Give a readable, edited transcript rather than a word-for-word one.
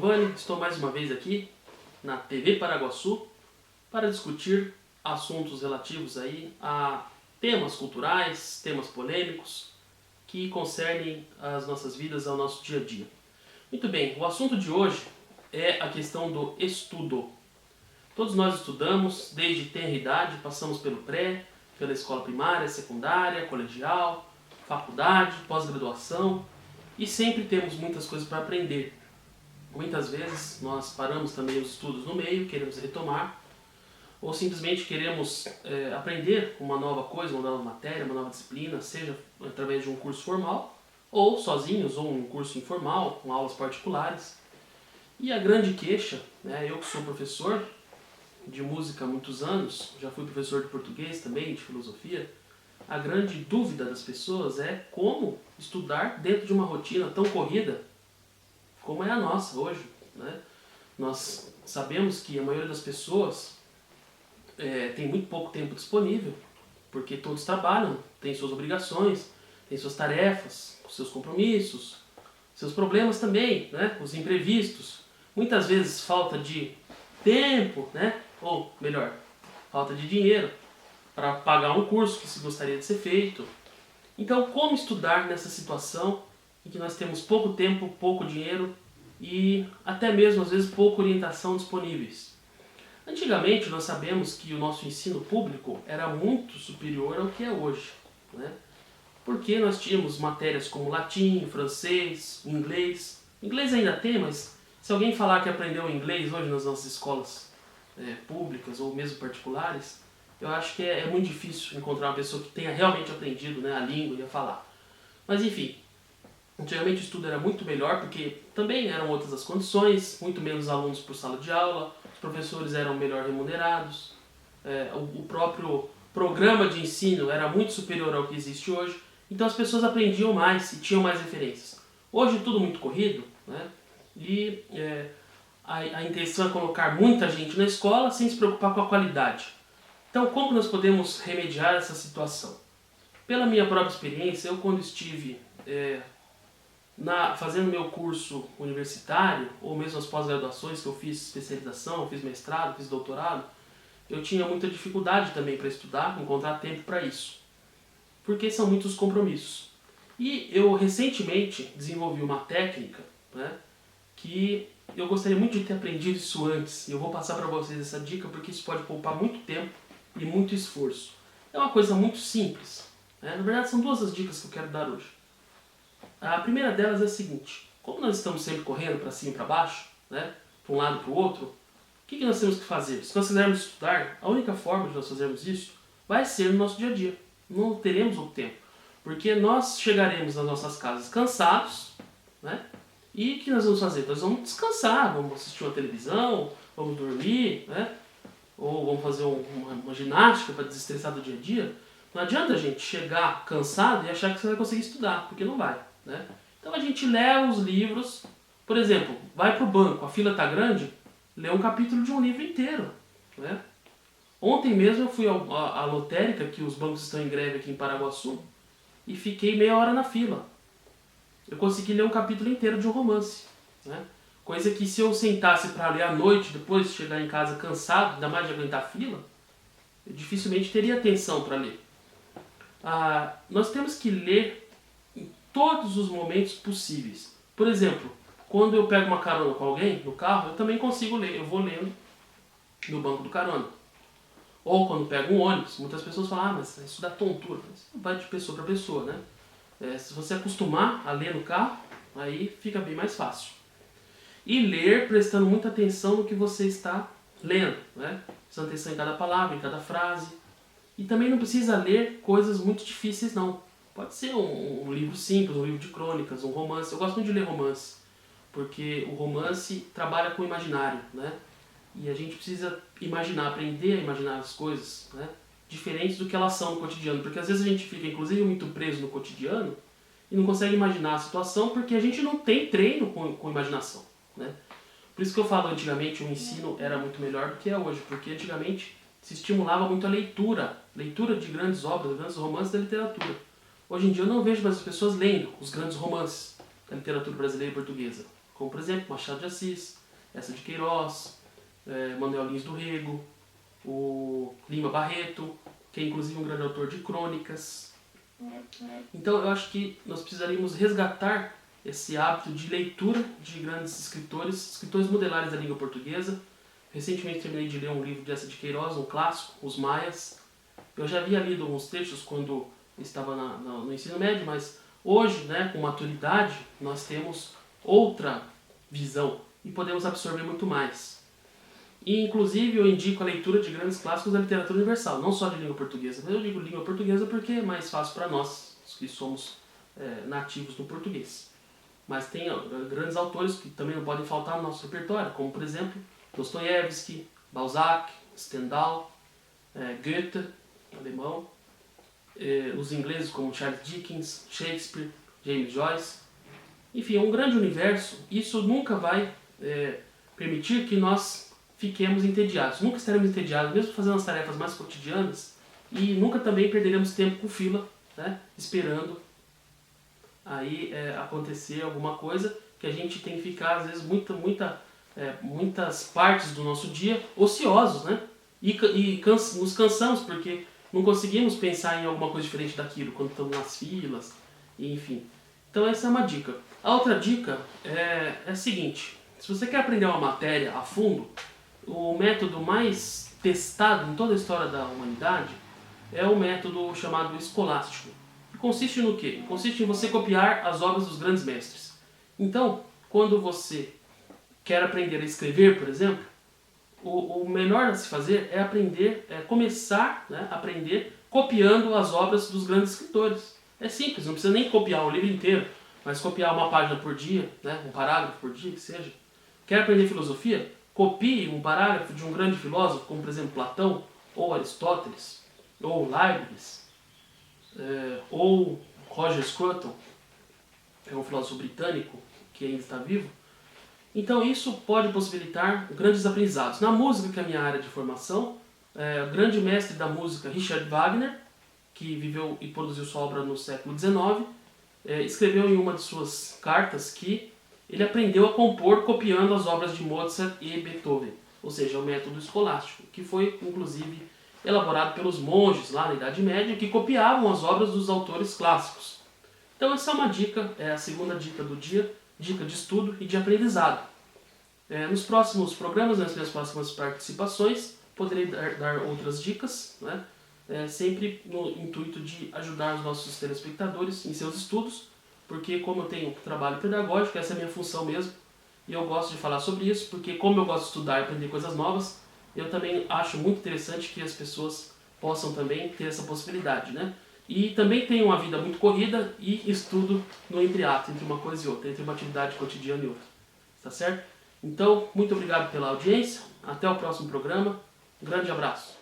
Giovanni, estou mais uma vez aqui na TV Paraguaçu para discutir assuntos relativos aí a temas culturais, temas polêmicos que concernem as nossas vidas, ao nosso dia a dia. Muito bem, o assunto de hoje é a questão do estudo. Todos nós estudamos desde tenra idade, passamos pelo pré, pela escola primária, secundária, colegial, faculdade, pós-graduação e sempre temos muitas coisas para aprender. Muitas vezes nós paramos também os estudos no meio, queremos retomar, ou simplesmente queremos aprender uma nova coisa, uma nova matéria, uma nova disciplina, seja através de um curso formal, ou sozinhos, ou um curso informal, com aulas particulares. E a grande queixa, eu que sou professor de música há muitos anos, já fui professor de português também, de filosofia, a grande dúvida das pessoas é como estudar dentro de uma rotina tão corrida como é a nossa hoje. Nós sabemos que a maioria das pessoas tem muito pouco tempo disponível, porque todos trabalham, têm suas obrigações, têm suas tarefas, seus compromissos, seus problemas também, os imprevistos. Muitas vezes falta de tempo, ou melhor, falta de dinheiro para pagar um curso que se gostaria de ser feito. Então, como estudar nessa situação em que nós temos pouco tempo, pouco dinheiro e até mesmo, às vezes, pouca orientação disponíveis? Antigamente, nós sabemos que o nosso ensino público era muito superior ao que é hoje, porque nós tínhamos matérias como latim, francês, inglês. Inglês ainda tem, mas se alguém falar que aprendeu inglês hoje nas nossas escolas públicas ou mesmo particulares, eu acho que é muito difícil encontrar uma pessoa que tenha realmente aprendido a língua e a falar. Mas enfim, antigamente o estudo era muito melhor porque também eram outras as condições, muito menos alunos por sala de aula, os professores eram melhor remunerados, o próprio programa de ensino era muito superior ao que existe hoje, então as pessoas aprendiam mais e tinham mais referências. Hoje tudo muito corrido, e a intenção é colocar muita gente na escola sem se preocupar com a qualidade. Então, como nós podemos remediar essa situação? Pela minha própria experiência, eu quando estive fazendo meu curso universitário, ou mesmo as pós-graduações que eu fiz especialização, fiz mestrado, fiz doutorado, eu tinha muita dificuldade também para estudar, encontrar tempo para isso, porque são muitos compromissos. E eu recentemente desenvolvi uma técnica, que eu gostaria muito de ter aprendido isso antes, e eu vou passar para vocês essa dica porque isso pode poupar muito tempo e muito esforço. É uma coisa muito simples. Na verdade, são duas as dicas que eu quero dar hoje. A primeira delas é a seguinte: como nós estamos sempre correndo para cima e para baixo, para um lado e para o outro, o que nós temos que fazer? Se nós quisermos estudar, a única forma de nós fazermos isso vai ser no nosso dia a dia. Não teremos outro tempo. Porque nós chegaremos nas nossas casas cansados, e o que nós vamos fazer? Nós vamos descansar, vamos assistir uma televisão, vamos dormir, ou vamos fazer uma ginástica para desestressar do dia a dia. Não adianta a gente chegar cansado e achar que você vai conseguir estudar, porque não vai. Então a gente leva os livros, por exemplo, vai para o banco, a fila está grande, lê um capítulo de um livro inteiro. Ontem mesmo eu fui à lotérica, que os bancos estão em greve aqui em Paraguaçu, e fiquei meia hora na fila. Eu consegui ler um capítulo inteiro de um romance. Coisa que se eu sentasse para ler à noite, depois de chegar em casa cansado, ainda mais de aguentar a fila, eu dificilmente teria atenção para ler. Nós temos que ler em todos os momentos possíveis. Por exemplo, quando eu pego uma carona com alguém no carro, eu também consigo ler. Eu vou lendo no banco do carona. Ou quando pego um ônibus, muitas pessoas falam, mas isso dá tontura. Isso vai de pessoa para pessoa, se você acostumar a ler no carro, aí fica bem mais fácil. E ler prestando muita atenção no que você está lendo, prestando atenção em cada palavra, em cada frase. E também não precisa ler coisas muito difíceis, não. Pode ser um livro simples, um livro de crônicas, um romance. Eu gosto muito de ler romance, porque o romance trabalha com o imaginário, E a gente precisa imaginar, aprender a imaginar as coisas, diferentes do que elas são no cotidiano. Porque às vezes a gente fica, inclusive, muito preso no cotidiano e não consegue imaginar a situação porque a gente não tem treino com imaginação, Por isso que eu falo, antigamente o ensino era muito melhor do que é hoje, porque antigamente se estimulava muito a leitura de grandes obras, grandes romances da literatura. Hoje em dia eu não vejo mais as pessoas lendo os grandes romances da literatura brasileira e portuguesa, como por exemplo Machado de Assis, Eça de Queiroz, Manuel Lins do Rego, o Lima Barreto, que é inclusive um grande autor de crônicas. Então eu acho que nós precisaríamos resgatar esse hábito de leitura de grandes escritores modelares da língua portuguesa. Recentemente terminei de ler um livro de Eça de Queiroz, um clássico, Os Maias. Eu já havia lido alguns trechos quando estava no ensino médio, mas hoje, né, com maturidade, nós temos outra visão e podemos absorver muito mais. E, inclusive, eu indico a leitura de grandes clássicos da literatura universal, não só de língua portuguesa. Mas eu digo língua portuguesa porque é mais fácil para nós, que somos nativos do português. Mas tem grandes autores que também não podem faltar no nosso repertório, como, por exemplo, Dostoiévski, Balzac, Stendhal, Goethe, alemão, os ingleses como Charles Dickens, Shakespeare, James Joyce. Enfim, é um grande universo. Isso nunca vai permitir que nós fiquemos entediados. Nunca estaremos entediados, mesmo fazendo as tarefas mais cotidianas, e nunca também perderemos tempo com fila, né, esperando aí acontecer alguma coisa, que a gente tem que ficar, às vezes, muitas partes do nosso dia ociosos, né? Nos cansamos porque não conseguimos pensar em alguma coisa diferente daquilo quando estamos nas filas, enfim. Então essa é uma dica. A outra dica é a seguinte: se você quer aprender uma matéria a fundo, o método mais testado em toda a história da humanidade é o método chamado escolástico. Consiste no quê? Consiste em você copiar as obras dos grandes mestres. Então, quando você quer aprender a escrever, por exemplo, o melhor a se fazer é começar, né, a aprender copiando as obras dos grandes escritores. É simples, não precisa nem copiar o livro inteiro, mas copiar uma página por dia, né, um parágrafo por dia, que seja. Quer aprender filosofia? Copie um parágrafo de um grande filósofo, como por exemplo Platão, ou Aristóteles, ou Leibniz, ou Roger Scruton, que é um filósofo britânico que ainda está vivo. Então isso pode possibilitar grandes aprendizados. Na música, que é a minha área de formação, o grande mestre da música, Richard Wagner, que viveu e produziu sua obra no século XIX, escreveu em uma de suas cartas que ele aprendeu a compor copiando as obras de Mozart e Beethoven, ou seja, o método escolástico, que foi inclusive elaborado pelos monges lá na Idade Média, que copiavam as obras dos autores clássicos. Então essa é uma dica, é a segunda dica do dia, dica de estudo e de aprendizado. Nos próximos programas, nas minhas próximas participações, poderei dar outras dicas, né? Sempre no intuito de ajudar os nossos telespectadores em seus estudos, porque como eu tenho trabalho pedagógico, essa é a minha função mesmo, e eu gosto de falar sobre isso, porque como eu gosto de estudar e aprender coisas novas, eu também acho muito interessante que as pessoas possam também ter essa possibilidade, né? E também tenho uma vida muito corrida e estudo no entreato, entre uma coisa e outra, entre uma atividade cotidiana e outra. Tá certo? Então, muito obrigado pela audiência, até o próximo programa, um grande abraço.